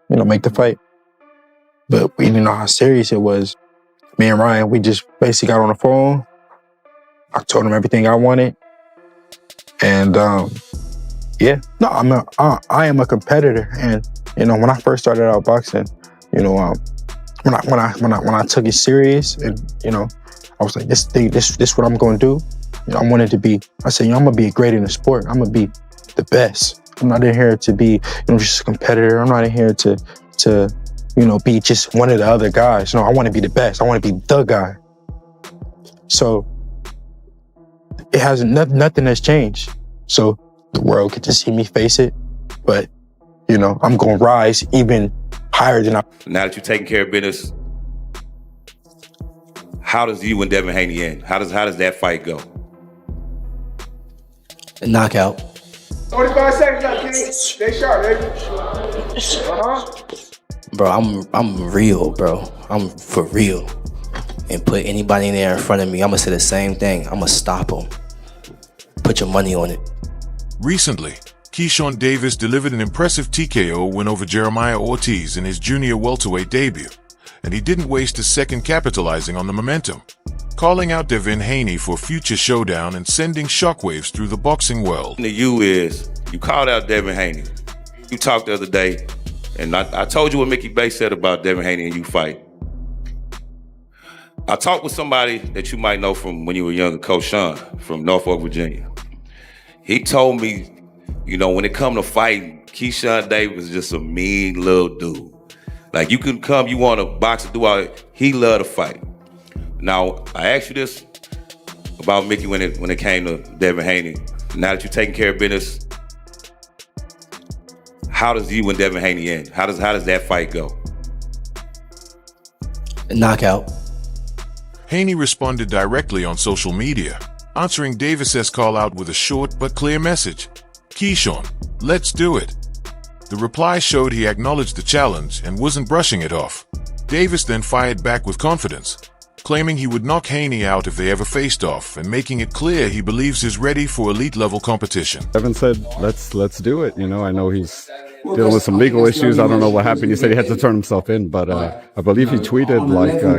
make the fight. But we didn't know how serious it was. Me and Ryan, we just basically got on the phone. I told him everything I wanted. And I am a competitor. And, when I first started out boxing, when I took it serious and, I was like, this what I'm going to do. I wanted to be, I said, I'm going to be great in the sport. I'm going to be the best. I'm not in here to be, just a competitor. I'm not in here to be just one of the other guys. I want to be the best. I want to be the guy. So it hasn't, nothing has changed. So the world get to see me face it. But, I'm going to rise even higher than Now that you're taking care of business, how does you and Devin Haney end? How does that fight go? A knockout. 45 seconds up, King. Stay sharp, baby. Bro, I'm real, bro. I'm for real. And put anybody in there in front of me, I'm gonna say the same thing. I'm gonna stop them. Put your money on it. Recently, Keyshawn Davis delivered an impressive TKO win over Jeremiah Ortiz in his junior welterweight debut, and he didn't waste a second capitalizing on the momentum, calling out Devin Haney for future showdown and sending shockwaves through the boxing world. The you is, you called out Devin Haney. You talked the other day, and I told you what Mickey Bay said about Devin Haney and you fight. I talked with somebody that you might know from when you were younger, Coach Sean from Norfolk, Virginia. He told me, when it come to fighting, Keyshawn Davis is just a mean little dude. Like, you can come, you want to box and do all that. He love to fight. Now, I asked you this about Mickey when it came to Devin Haney. Now that you're taking care of business, how does you and Devin Haney end? How does that fight go? A knockout. Haney responded directly on social media, answering Davis's call out with a short but clear message. Keyshawn, let's do it. The reply showed he acknowledged the challenge and wasn't brushing it off. Davis then fired back with confidence, claiming he would knock Haney out if they ever faced off and making it clear he believes he's ready for elite-level competition. Devin said, let's do it. I know he's dealing with some legal issues. I don't know what happened. He said he had to turn himself in, but I believe he tweeted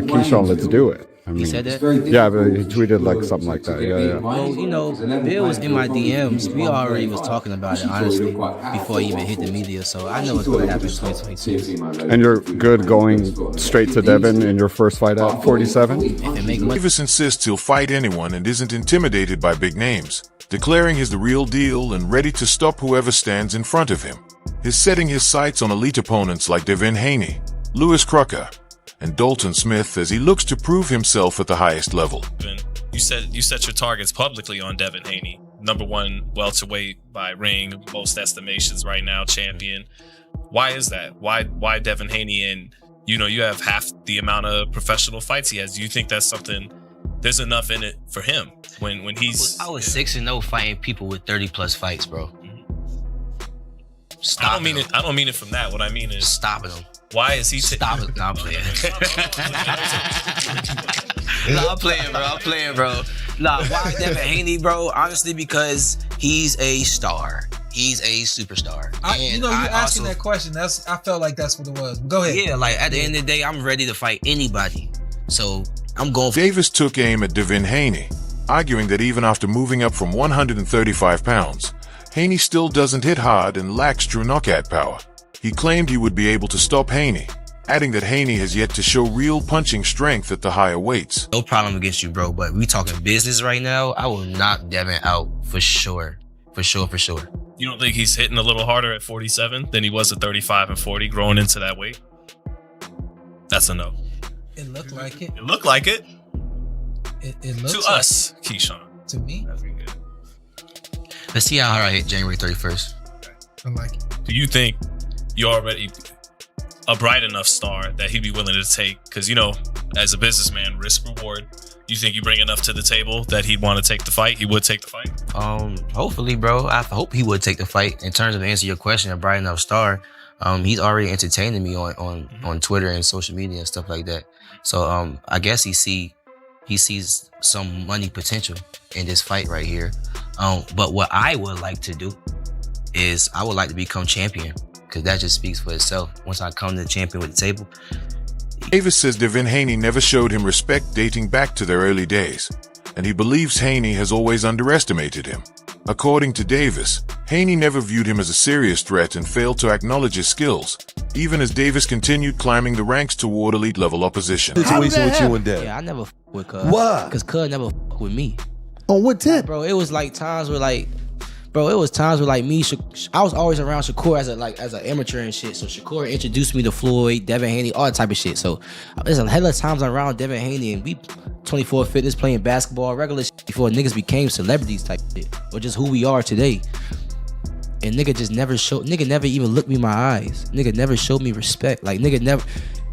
Keyshawn, let's do it. He said that? Yeah, but he tweeted something like that. Yeah. Well, Bill was in my DMs. We already was talking about it, honestly, before he even hit the media. So I know it's going to happen in 2022. And you're good going straight to Devin in your first fight at 47? Davis insists he'll fight anyone and isn't intimidated by big names, declaring he's the real deal and ready to stop whoever stands in front of him. He's setting his sights on elite opponents like Devin Haney, Lewis Crocker, and Dalton Smith as he looks to prove himself at the highest level. You set your targets publicly on Devin Haney, #1 welterweight by ring, most estimations right now, champion. Why is that? Why Devin Haney? And you have half the amount of professional fights he has. Do you think that's something? There's enough in it for him when he's. I was 6-0 fighting people with 30+ fights, bro. I don't mean it from that. What I mean is stopping him. Why is he stop it? No, I'm playing. I'm playing, bro. Nah, why Devin Haney, bro? Honestly, because he's a star. He's a superstar. You asking that question. I felt like that's what it was. Go ahead. Yeah, at the end of the day, I'm ready to fight anybody. So I'm going for. Davis took aim at Devin Haney, arguing that even after moving up from 135 pounds, Haney still doesn't hit hard and lacks true knockout power. He claimed he would be able to stop Haney, adding that Haney has yet to show real punching strength at the higher weights. No problem against you, bro, but we talking business right now. I will knock Devin out for sure. For sure. You don't think he's hitting a little harder at 47 than he was at 35 and 40 growing into that weight? That's a no. It looked like it. It looked like it. It looks to us, Keyshawn. To me. That's good. Let's see how hard I hit January 31st. I like it. Do you think you're already a bright enough star that he'd be willing to take? Because, as a businessman, risk reward, you think you bring enough to the table that he'd want to take the fight? He would take the fight? Hopefully, bro. I hope he would take the fight. In terms of answer your question, a bright enough star, he's already entertaining me on Twitter and social media and stuff like that. So I guess he sees some money potential in this fight right here. But what I would like to do is I would like to become champion. because that just speaks for itself. Once I come to the champion with the table. Davis says Devin Haney never showed him respect dating back to their early days, and he believes Haney has always underestimated him. According to Davis, Haney never viewed him as a serious threat and failed to acknowledge his skills, even as Davis continued climbing the ranks toward elite-level opposition. Situation with you and Dev. Yeah, I never f with Cuz. Why? Because Cuz never f with me. On what tip? Bro, it was like times where like, bro, it was times where like me, I was always around Shakur as an amateur and shit. So Shakur introduced me to Floyd, Devin Haney, all that type of shit. So there's a hell of times around Devin Haney and we 24 fitness playing basketball, regular shit before niggas became celebrities type shit, or just who we are today. And nigga just nigga never even looked me in my eyes. Nigga never showed me respect. Like nigga never.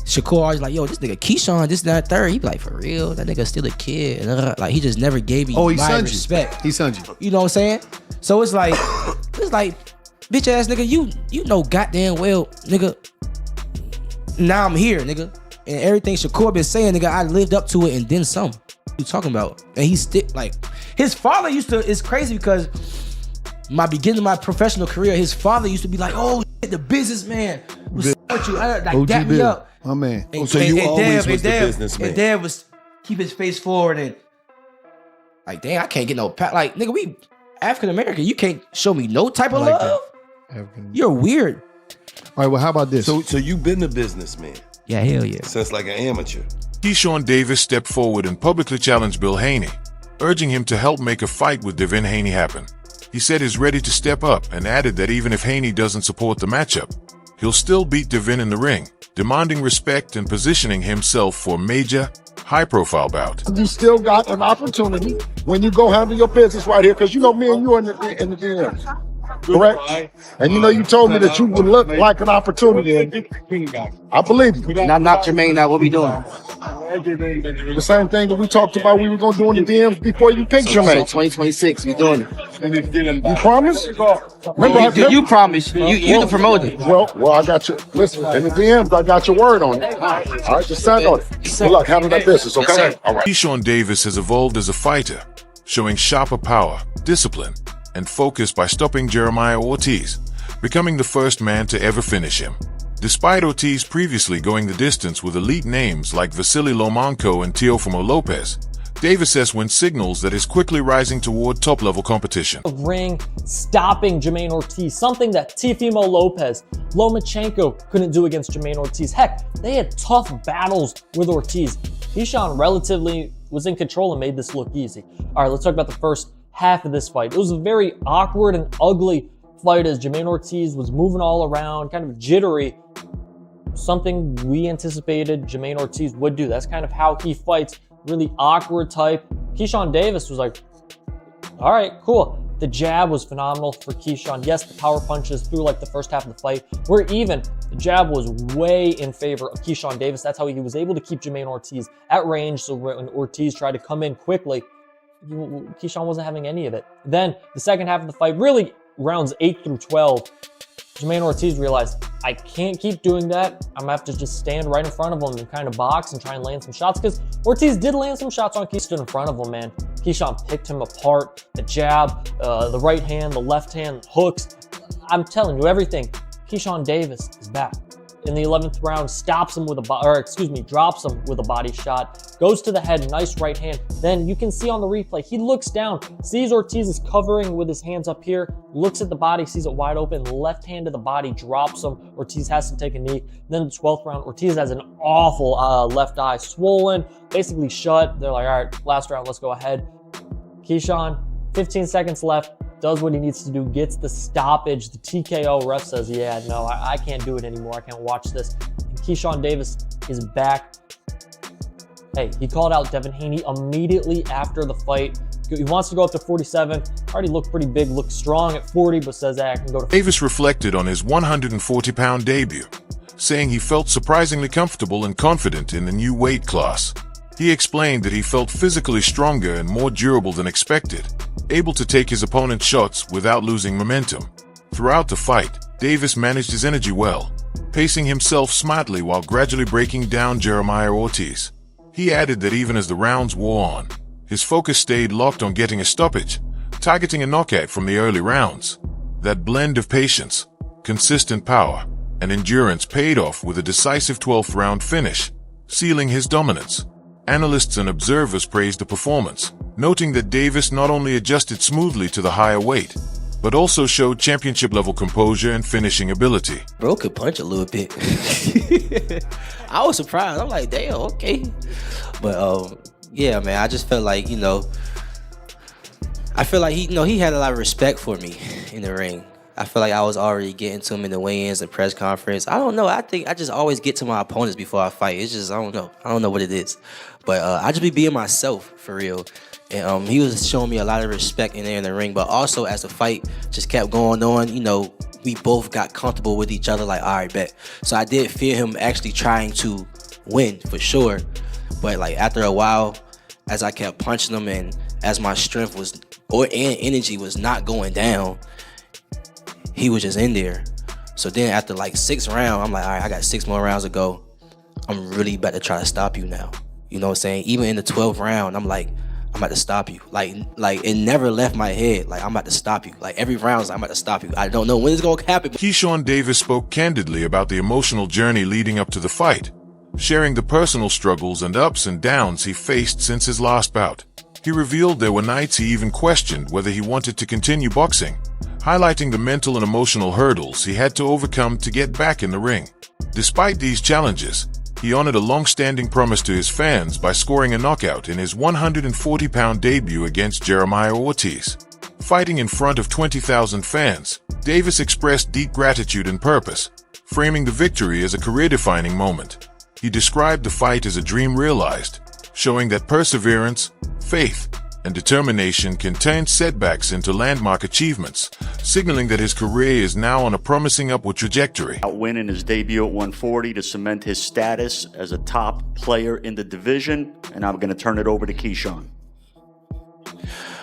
Shakur always like, yo, this nigga Keyshawn, this, that, third. He be like, for real? That nigga still a kid. And like, he just never gave me my respect. He sent you. You know what I'm saying? So it's like, bitch ass nigga, you know goddamn well, nigga, now I'm here, nigga. And everything Shakur been saying, nigga, I lived up to it and then some. What you talking about? And he like, his father it's crazy because my beginning of my professional career, his father used to be like, oh, shit, the businessman was with you. Like, dap me up. My man. And, So you always was the businessman. And Dad was keep his face forward and like, dang, I can't get no pat. Like, nigga, we African American. You can't show me no type of love. You're weird. All right, well, how about this? So you've been a businessman. Yeah, hell yeah. Since like an amateur. Keyshawn Davis stepped forward and publicly challenged Bill Haney, urging him to help make a fight with Devin Haney happen. He said he's ready to step up and added that even if Haney doesn't support the matchup, he'll still beat Devin in the ring, demanding respect and positioning himself for a major, high-profile bout. You still got an opportunity when you go handle your business right here, because you know me and you in the DM. Correct? And you know you told me that you would look like an opportunity. And I believe you. Not Jermaine, now what we doing? The same thing that we talked about we were going to do in the DMs before you picked Jermaine. 2026, we doing it. You promise? Remember, you promise. You the promoter. Well, I got you. Listen, in the DMs, I got your word on it. All right, just stand on it. Good luck, handle that business, okay? All right. Keyshawn Davis has evolved as a fighter, showing sharper power, discipline, and focus by stopping Jeremiah Ortiz, becoming the first man to ever finish him. Despite Ortiz previously going the distance with elite names like Vasily Lomachenko and Teofimo Lopez, Davis says when signals that is quickly rising toward top-level competition. Ring stopping Jermaine Ortiz, something that Teofimo Lomachenko couldn't do against Jermaine Ortiz. Heck, they had tough battles with Ortiz. Keyshawn relatively was in control and made this look easy. All right, let's talk about the first half of this fight. It was a very awkward and ugly fight as Jermaine Ortiz was moving all around, kind of jittery. Something we anticipated Jermaine Ortiz would do. That's kind of how he fights, really awkward type. Keyshawn Davis was like, all right, cool. The jab was phenomenal for Keyshawn. Yes, the power punches through like the first half of the fight were even. The jab was way in favor of Keyshawn Davis. That's how he was able to keep Jermaine Ortiz at range. So when Ortiz tried to come in quickly, Keyshawn wasn't having any of it. Then the second half of the fight, really rounds 8 through 12, Jermaine Ortiz realized, I can't keep doing that. I'm gonna have to just stand right in front of him and kind of box and try and land some shots, because Ortiz did land some shots on Keyshawn. Stood in front of him, man. Keyshawn picked him apart. The jab, the right hand, the left hand, hooks. I'm telling you everything. Keyshawn Davis is back. In the 11th round, stops him with drops him with a body shot, goes to the head, nice right hand. Then you can see on the replay, he looks down, sees Ortiz is covering with his hands up here, looks at the body, sees it wide open, left hand to the body, drops him. Ortiz has to take a knee. Then in the 12th round, Ortiz has an awful left eye, swollen, basically shut. They're like, all right, last round, let's go ahead. Keyshawn, 15 seconds left, does what he needs to do, gets the stoppage, the TKO. Ref says, yeah, no, I can't do it anymore. I can't watch this. And Keyshawn Davis is back. Hey, he called out Devin Haney immediately after the fight. He wants to go up to 47. Already looked pretty big, looked strong at 40, but says, hey, I can go to 40. Davis reflected on his 140-pound debut, saying he felt surprisingly comfortable and confident in the new weight class. He explained that he felt physically stronger and more durable than expected, able to take his opponent's shots without losing momentum. Throughout the fight, Davis managed his energy well, pacing himself smartly while gradually breaking down Jeremiah Ortiz. He added that even as the rounds wore on, his focus stayed locked on getting a stoppage, targeting a knockout from the early rounds. That blend of patience, consistent power, and endurance paid off with a decisive 12th round finish, sealing his dominance. Analysts and observers praised the performance, noting that Davis not only adjusted smoothly to the higher weight, but also showed championship-level composure and finishing ability. Bro could punch a little bit. I was surprised. I'm like, damn, okay. But yeah, man, I just felt like, I feel like he had a lot of respect for me in the ring. I feel like I was already getting to him in the weigh-ins and press conference. I don't know. I think I just always get to my opponents before I fight. It's just, I don't know. I don't know what it is. But I just be being myself, for real. And he was showing me a lot of respect in there in the ring. But also, as the fight just kept going on, we both got comfortable with each other, like, all right, bet. So I did fear him actually trying to win, for sure. But, like, after a while, as I kept punching him and as my strength and energy was not going down, he was just in there. So then after like 6 rounds, I'm like, all right, I got 6 more rounds to go. I'm really about to try to stop you now. You know what I'm saying? Even in the 12th round, I'm like, I'm about to stop you. Like it never left my head. Like, I'm about to stop you. Like, every round, I'm about to stop you. I don't know when it's going to happen. Keyshawn Davis spoke candidly about the emotional journey leading up to the fight, sharing the personal struggles and ups and downs he faced since his last bout. He revealed there were nights he even questioned whether he wanted to continue boxing, highlighting the mental and emotional hurdles he had to overcome to get back in the ring. Despite these challenges, he honored a long-standing promise to his fans by scoring a knockout in his 140-pound debut against Jeremiah Ortiz. Fighting in front of 20,000 fans, Davis expressed deep gratitude and purpose, framing the victory as a career-defining moment. He described the fight as a dream realized, showing that perseverance, faith, and determination can turn setbacks into landmark achievements, signaling that his career is now on a promising upward trajectory. Winning his debut at 140 to cement his status as a top player in the division, and I'm going to turn it over to Keyshawn.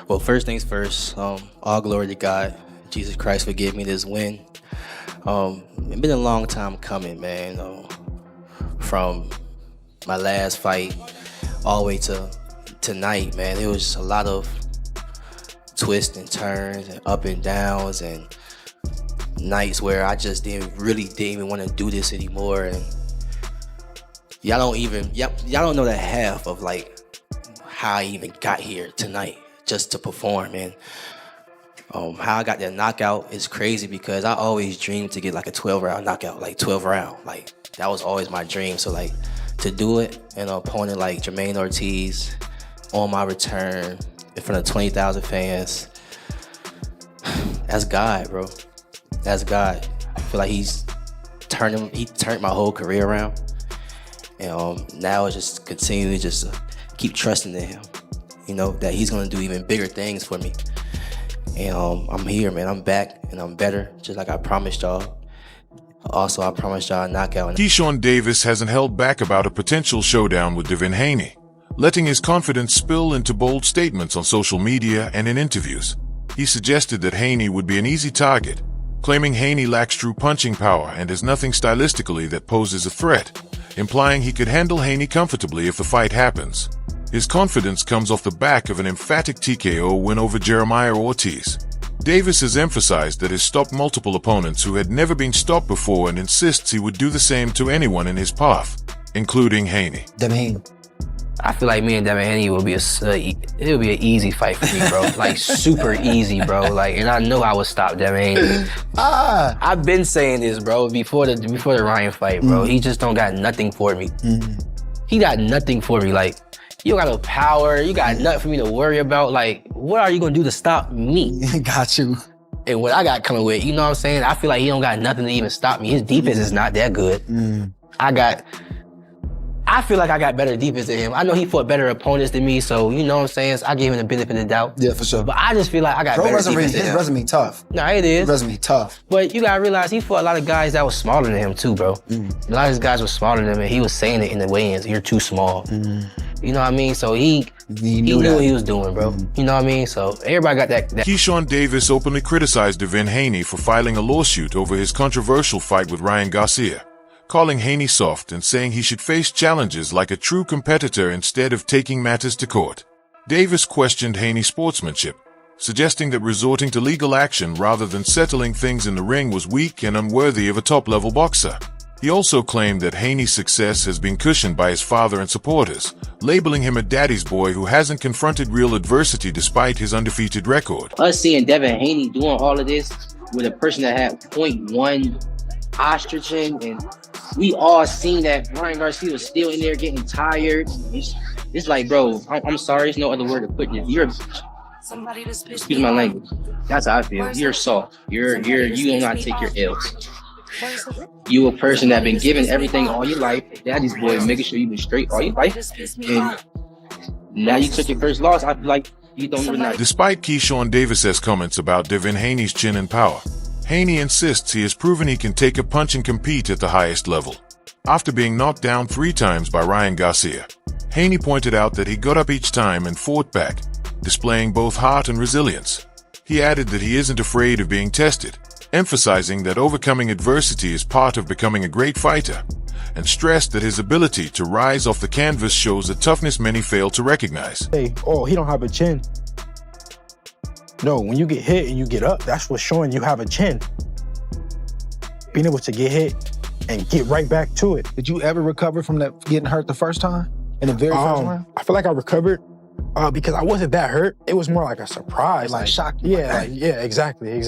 Well, first things first, all glory to God. Jesus Christ forgive me this win. It's been a long time coming, man. From my last fight all the way to tonight, man, it was a lot of twists and turns and up and downs and nights where I just didn't even want to do this anymore. And y'all don't know the half of like how I even got here tonight just to perform. And how I got that knockout is crazy because I always dreamed to get like a 12-round knockout, like 12 round. Like, that was always my dream. So like, to do it and an opponent like Jermaine Ortiz on my return in front of 20,000 fans, that's God, bro. That's God. I feel like he turned my whole career around. And now it's just continuing to just keep trusting in him, that he's gonna do even bigger things for me. And I'm here, man. I'm back and I'm better, just like I promised y'all. Also, I promised y'all a knockout. Keyshawn Davis hasn't held back about a potential showdown with Devin Haney, letting his confidence spill into bold statements on social media and in interviews. He suggested that Haney would be an easy target, claiming Haney lacks true punching power and has nothing stylistically that poses a threat, implying he could handle Haney comfortably if the fight happens. His confidence comes off the back of an emphatic TKO win over Jeremiah Ortiz. Davis has emphasized that he's stopped multiple opponents who had never been stopped before and insists he would do the same to anyone in his path, including Haney. Devin Haney. I feel like me and Devin Haney will be it'll be an easy fight for me, bro. Like, super easy, bro. Like, and I know I would stop Devin Haney. I've been saying this, bro, before the Ryan fight, bro. He just don't got nothing for me. He got nothing for me. Like, you don't got no power. You got nothing for me to worry about. Like, what are you gonna do to stop me? Got you. And what I got coming with, you know what I'm saying? I feel like he don't got nothing to even stop me. His defense is not that good. I feel like I got better defense than him. I know he fought better opponents than me, so you know what I'm saying? So I gave him the benefit of the doubt. Yeah, for sure. But I just feel like I got better defense than him. His resume tough. Nah, it is. His resume tough. But you gotta realize he fought a lot of guys that was smaller than him too, bro. A lot of these guys were smaller than him, and he was saying it in the weigh-ins, you're too small. You know what I mean? So he knew what he was doing, bro. You know what I mean? So everybody got that. Keyshawn Davis openly criticized Devin Haney for filing a lawsuit over his controversial fight with Ryan Garcia, calling Haney soft and saying he should face challenges like a true competitor instead of taking matters to court. Davis questioned Haney's sportsmanship, suggesting that resorting to legal action rather than settling things in the ring was weak and unworthy of a top-level boxer. He also claimed that Haney's success has been cushioned by his father and supporters, labeling him a daddy's boy who hasn't confronted real adversity despite his undefeated record. Us seeing Devin Haney doing all of this with a person that had 0.1 estrogen, and we all seen that Ryan Garcia was still in there getting tired. It's like, bro, I'm sorry, there's no other word to put it. You're, excuse my language. That's how I feel. You're soft. You do not take your L's. You a person that been given everything all your life. Daddy's boy, making sure you been straight all your life. And now you took your first loss. I feel like you don't even know. Despite Keyshawn Davis's comments about Devin Haney's chin and power, Haney insists he has proven he can take a punch and compete at the highest level. After being knocked down 3 times by Ryan Garcia, Haney pointed out that he got up each time and fought back, displaying both heart and resilience. He added that he isn't afraid of being tested, emphasizing that overcoming adversity is part of becoming a great fighter, and stressed that his ability to rise off the canvas shows a toughness many fail to recognize. Hey, oh, he don't have a chin. No, when you get hit and you get up, that's what's showing you have a chin. Being able to get hit and get right back to it. Did you ever recover from that getting hurt the first time? In the very first round? I feel like I recovered because I wasn't that hurt. It was more like a surprise. Like shock. Yeah, exactly.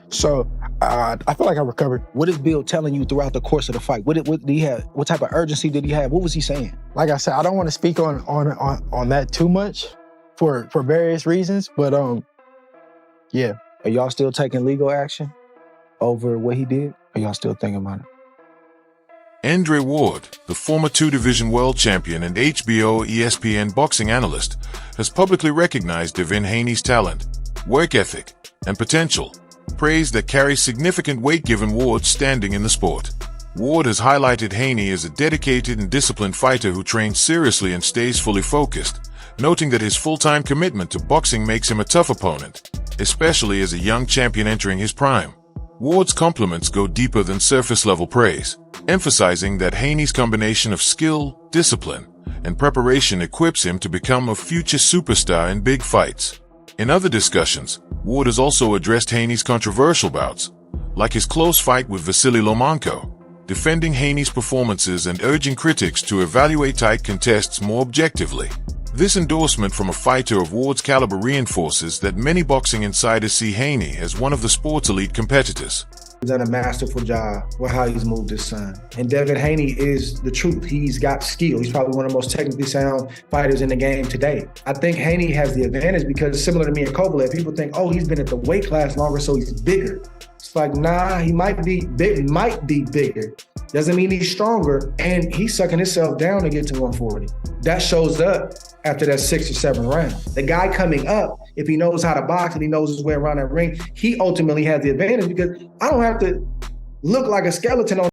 So I feel like I recovered. What is Bill telling you throughout the course of the fight? What did he have? What type of urgency did he have? What was he saying? Like I said, I don't want to speak on that too much for various reasons, but yeah. Are y'all still taking legal action over what he did? Are y'all still thinking about it? Andre Ward, the former 2-division world champion and HBO ESPN boxing analyst, has publicly recognized Devin Haney's talent, work ethic, and potential, praise that carries significant weight given Ward's standing in the sport. Ward has highlighted Haney as a dedicated and disciplined fighter who trains seriously and stays fully focused, noting that his full-time commitment to boxing makes him a tough opponent, especially as a young champion entering his prime. Ward's compliments go deeper than surface-level praise, emphasizing that Haney's combination of skill, discipline, and preparation equips him to become a future superstar in big fights. In other discussions, Ward has also addressed Haney's controversial bouts, like his close fight with Vasily Lomachenko, defending Haney's performances and urging critics to evaluate tight contests more objectively. This endorsement from a fighter of Ward's caliber reinforces that many boxing insiders see Haney as one of the sport's elite competitors. He's done a masterful job with how he's moved his son. And Devin Haney is the truth. He's got skill. He's probably one of the most technically sound fighters in the game today. I think Haney has the advantage because similar to me and Kovalev, people think, oh, he's been at the weight class longer, so he's bigger. It's like, nah, he might be bigger. Doesn't mean he's stronger, and he's sucking himself down to get to 140. That shows up after that 6 or 7 round. The guy coming up, if he knows how to box and he knows his way around that ring, he ultimately has the advantage because I don't have to look like a skeleton on